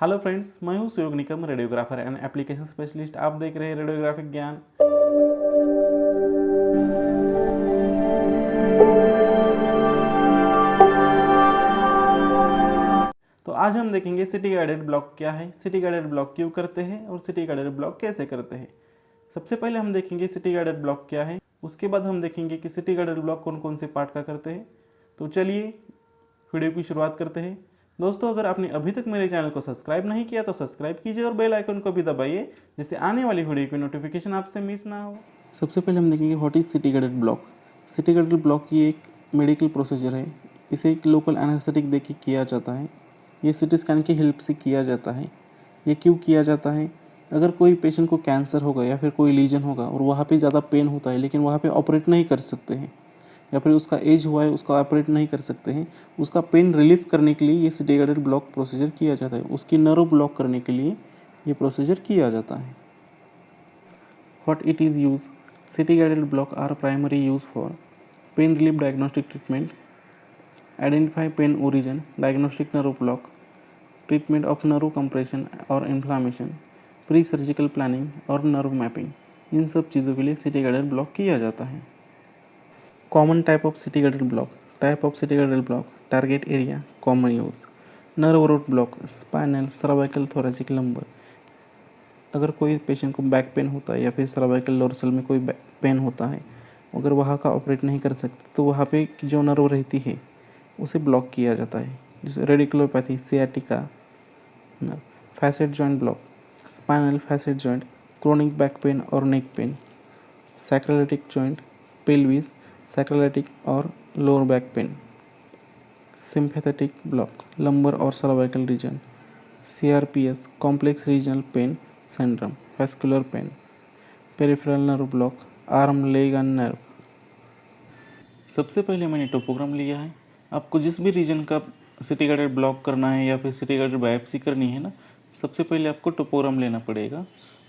Hello friends, मैं हूं सुयोग Nikam, radiographer and application specialist. आप देख रहे हैं रेडियोग्राफिक ज्ञान। तो आज हम देखेंगे सिटी गाइडेड ब्लॉक क्या है, सिटी गाइडेड ब्लॉक क्यों करते हैं और सिटी गाइडेड ब्लॉक कैसे करते हैं। सबसे पहले हम देखेंगे सिटी गाइडेड ब्लॉक क्या है, उसके बाद हम देखेंगे कि सिटी गाइडेड ब्लॉक कौन कौन से पार्ट का करते हैं। तो चलिए वीडियो की शुरुआत करते हैं। दोस्तों, अगर आपने अभी तक मेरे चैनल को सब्सक्राइब नहीं किया तो सब्सक्राइब कीजिए और बेल आइकन को भी दबाइए, जिससे आने वाली वीडियो की नोटिफिकेशन आपसे मिस ना हो। सबसे पहले हम देखेंगे what is city guided block. City guided block की एक मेडिकल प्रोसीजर है। इसे एक लोकल एनेस्थेटिक देके किया जाता है। ये सिटी स्कैन की हेल्प से किया जाता है। ये क्यों किया जाता है? अगर कोई पेशेंट को कैंसर होगा या फिर कोई लीजन होगा और वहाँ पे ज़्यादा पेन होता है, लेकिन वहाँ पे ऑपरेट नहीं कर सकते हैं, या फिर उसका एज हुआ है, उसका ऑपरेट नहीं कर सकते हैं, उसका पेन रिलीफ करने के लिए ये सिटी गाइडेड ब्लॉक प्रोसीजर किया जाता है। उसकी नर्व ब्लॉक करने के लिए ये प्रोसीजर किया जाता है। What it is use? CT guided block are primary use for pain relief diagnostic treatment, identify pain origin, diagnostic nerve block, treatment of nerve compression और इन्फ्लामेशन, प्री सर्जिकल प्लानिंग और nerve mapping. इन सब चीज़ों के लिए city guided block किया जाता है। Common type of CT guided block. Type of CT guided block: target area, common use, nerve root block, spinal, cervical, thoracic, lumbar. अगर कोई पेशेंट को बैक पेन होता है या फिर सर्वाइकल डोर्सल में कोई पेन होता है, अगर वहाँ का ऑपरेट नहीं कर सकते तो वहाँ पे जो नर्व रहती है उसे ब्लॉक किया जाता है, जैसे radiculopathy, sciatica nerve. Facet joint block: spinal facet joint, chronic back pain और neck pain, sacroiliac joint, pelvis, sacroiliac और lower back pain. Sympathetic block: lumbar और cervical region, CRPS, complex regional pain syndrome, vascular pain. Peripheral nerve block: arm, leg and nerve. सबसे पहले मैंने topogram लिया है। आपको जिस भी रीजन का सिटी गाइडेड ब्लॉक करना है या फिर सिटी गाइडेड बायोप्सी करनी है ना, सबसे पहले आपको टोपोग्राम लेना पड़ेगा।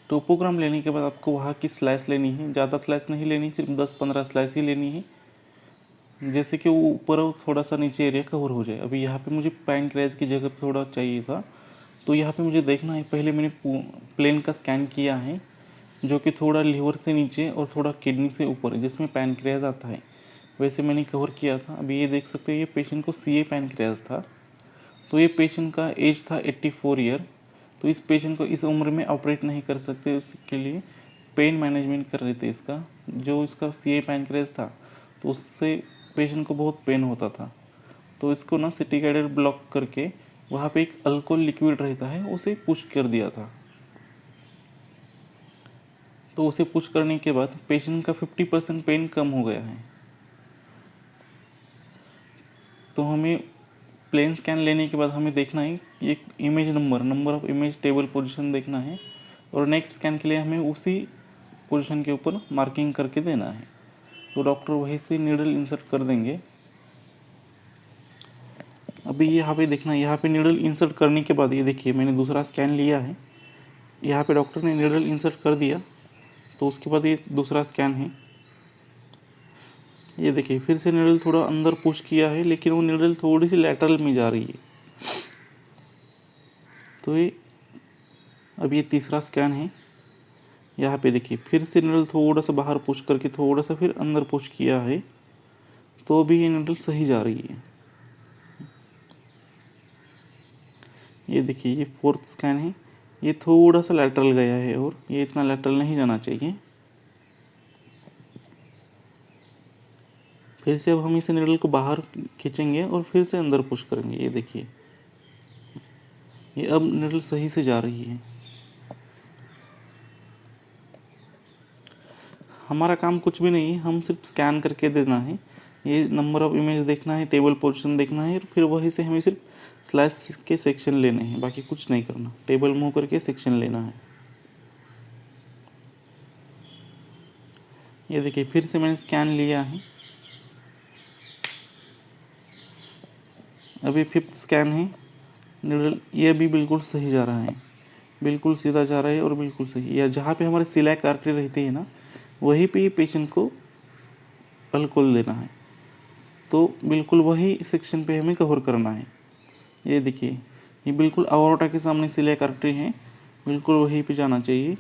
टोपोग्राम लेने के बाद आपको वहाँ की स्लाइस लेनी है। ज़्यादा स्लाइस नहीं लेनी, सिर्फ 10-15 स्लाइस ही लेनी है, जैसे कि वो ऊपर और थोड़ा सा नीचे एरिया कवर हो जाए। अभी यहाँ पे मुझे पैनक्रियाज की जगह थोड़ा चाहिए था, तो यहाँ पे मुझे देखना है। पहले मैंने प्लेन का स्कैन किया है, जो कि थोड़ा लीवर से नीचे और थोड़ा किडनी से ऊपर, जिसमें पैनक्रियाज आता है, वैसे मैंने कवर किया था। अभी ये देख सकते हैं, ये पेशेंट को CA पैनक्रियाज था। तो ये पेशेंट का एज था 84 ईयर। तो इस पेशेंट को इस उम्र में ऑपरेट नहीं कर सकते, उसके लिए पेन मैनेजमेंट कर रहे थे इसका। जो इसका CA पैनक्रियाज था, तो उससे पेशेंट को बहुत पेन होता था। तो इसको ना सिटी गाइडेड ब्लॉक करके वहाँ पे एक अल्कोहल लिक्विड रहता है, उसे पुश कर दिया था। तो उसे पुश करने के बाद पेशेंट का 50% पेन कम हो गया है। तो हमें प्लेन स्कैन लेने के बाद हमें देखना है एक image number of image table position देखना है, और नेक्स्ट स्कैन के लिए हमें उसी पोजीशन के ऊपर मार्किंग करके देना है। तो डॉक्टर वहीं से नीडल इंसर्ट कर देंगे। अभी यहाँ पे देखना, यहाँ पे नीडल इंसर्ट करने के बाद ये देखिए मैंने दूसरा स्कैन लिया है। यहाँ पे डॉक्टर ने नीडल इंसर्ट कर दिया, तो उसके बाद ये दूसरा स्कैन है। ये देखिए फिर से नीडल थोड़ा अंदर पुश किया है, लेकिन वो नीडल थोड़ी सी लैटरल में जा रही है। तो ये अब ये तीसरा स्कैन है। यहाँ पे देखिए फिर से नीडल थोड़ा सा बाहर पुश करके थोड़ा सा फिर अंदर पुश किया है, तो भी ये नीडल सही जा रही है। ये देखिए ये फोर्थ स्कैन है। ये थोड़ा सा लैटरल गया है, और ये इतना लैटरल नहीं जाना चाहिए। फिर से अब हम इस नीडल को बाहर खींचेंगे और फिर से अंदर पुश करेंगे। ये देखिए ये अब नीडल सही से जा रही है। हमारा काम कुछ भी नहीं है, हम सिर्फ स्कैन करके देना है। ये नंबर ऑफ इमेज देखना है, टेबल पोजीशन देखना है, और फिर वहीं से हमें सिर्फ स्लाइस के सेक्शन लेने हैं, बाकी कुछ नहीं करना। टेबल मूव करके सेक्शन लेना है। ये देखिए फिर से मैंने स्कैन लिया है। अभी फिफ्थ स्कैन है। नीडल ये भी बिल्कुल सही जा रहा है, बिल्कुल सीधा जा रहा है और बिल्कुल सही। या जहाँ पे हमारे सिलैक आर्टरी रहती है ना, वहीं पे ये पेशेंट को अल्कोहल देना है। तो बिल्कुल वही सेक्शन पे हमें कवर करना है। ये देखिए ये बिल्कुल अओर्टा के सामने सिलियक आर्टरी है, बिल्कुल वहीं पे जाना चाहिए।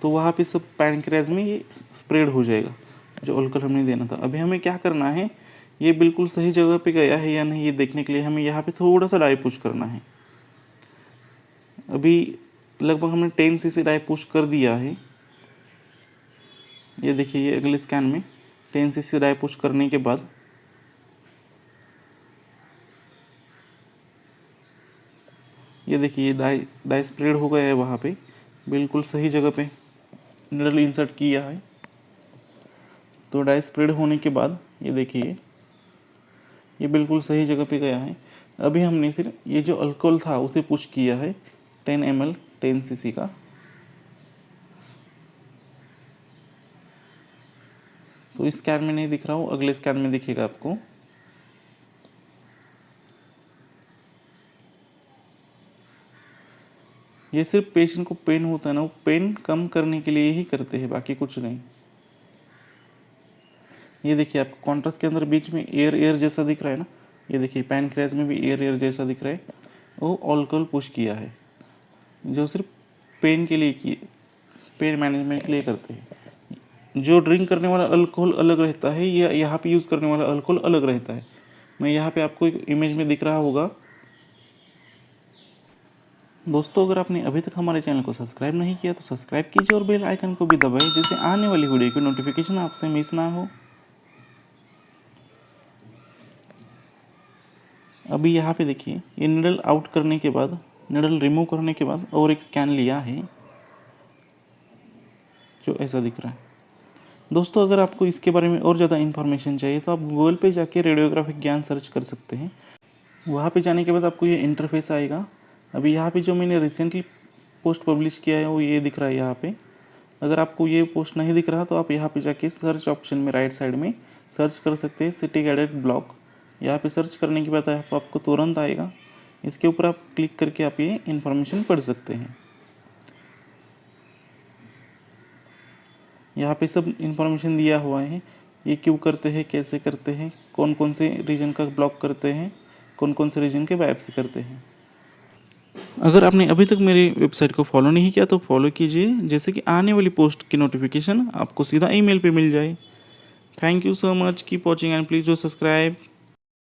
तो वहाँ पे सब पैनक्रियाज में ये स्प्रेड हो जाएगा जो अल्कोहल हमने देना था। अभी हमें क्या करना है, ये बिल्कुल सही जगह पे गया है या नहीं ये देखने के लिए हमें यहाँ पे थोड़ा सा डाई पुश करना है। अभी लगभग हमने 10 cc डाई पुश कर दिया है। ये देखिए, ये अगले स्कैन में 10 cc डाई पुश करने के बाद ये देखिए, ये डाई स्प्रेड हो गया है वहाँ पे, बिल्कुल सही जगह पे निडल इंसर्ट किया है। तो डाई स्प्रेड होने के बाद ये देखिए, ये बिल्कुल सही जगह पे गया है। अभी हमने सिर्फ ये जो अल्कोहल था उसे पुश किया है 10 ml 10 cc का। तो इस स्कैन में नहीं दिख रहा हो, अगले स्कैन में दिखेगा आपको। ये सिर्फ पेशेंट को पेन होता है ना, वो पेन कम करने के लिए ही करते हैं, बाकी कुछ नहीं। ये देखिए, आपको कॉन्ट्रास्ट के अंदर बीच में एयर जैसा दिख रहा है ना, ये देखिए पैनक्रियाज में भी एयर जैसा दिख रहा है, वो अल्कोहल पुश किया है, जो सिर्फ पेन के लिए किए, पेन मैनेजमेंट के लिए करते हैं। जो ड्रिंक करने वाला अल्कोहल अलग रहता है या यहाँ पे यूज़ करने वाला अल्कोहल अलग रहता है। मैं यहाँ पे आपको एक इमेज में दिख रहा होगा। दोस्तों, अगर आपने अभी तक हमारे चैनल को सब्सक्राइब नहीं किया तो सब्सक्राइब कीजिए और बेल आइकन को भी दबाएं, जिससे आने वाली वीडियो की नोटिफिकेशन आपसे मिस ना हो। अभी यहाँ पे देखिए, ये निडल आउट करने के बाद, निडल रिमूव करने के बाद और एक स्कैन लिया है जो ऐसा दिख रहा है। दोस्तों, अगर आपको इसके बारे में और ज़्यादा इन्फॉर्मेशन चाहिए तो आप गूगल पे जाके रेडियोग्राफिक ज्ञान सर्च कर सकते हैं। वहाँ पे जाने के बाद आपको ये इंटरफेस आएगा। अभी यहाँ पे जो मैंने रिसेंटली पोस्ट पब्लिश किया है वो ये दिख रहा है यहाँ पे। अगर आपको ये पोस्ट नहीं दिख रहा तो आप यहाँ पे जाके सर्च ऑप्शन में राइट साइड में सर्च कर सकते हैं सिटी कैडेट ब्लॉक। यहाँ पे सर्च करने के बाद आपको तुरंत आएगा, इसके ऊपर आप क्लिक करके आप ये इन्फॉर्मेशन पढ़ सकते हैं। यहाँ पे सब इन्फॉर्मेशन दिया हुआ है, ये क्यों करते हैं, कैसे करते हैं, कौन कौन से रीजन का ब्लॉक करते हैं, कौन कौन से रीजन के बायोप्सी करते हैं। अगर आपने अभी तक मेरी वेबसाइट को फॉलो नहीं किया तो फॉलो कीजिए, जैसे कि आने वाली पोस्ट की नोटिफिकेशन आपको सीधा ईमेल पे मिल जाए। Thank you so much, keep watching and please do subscribe.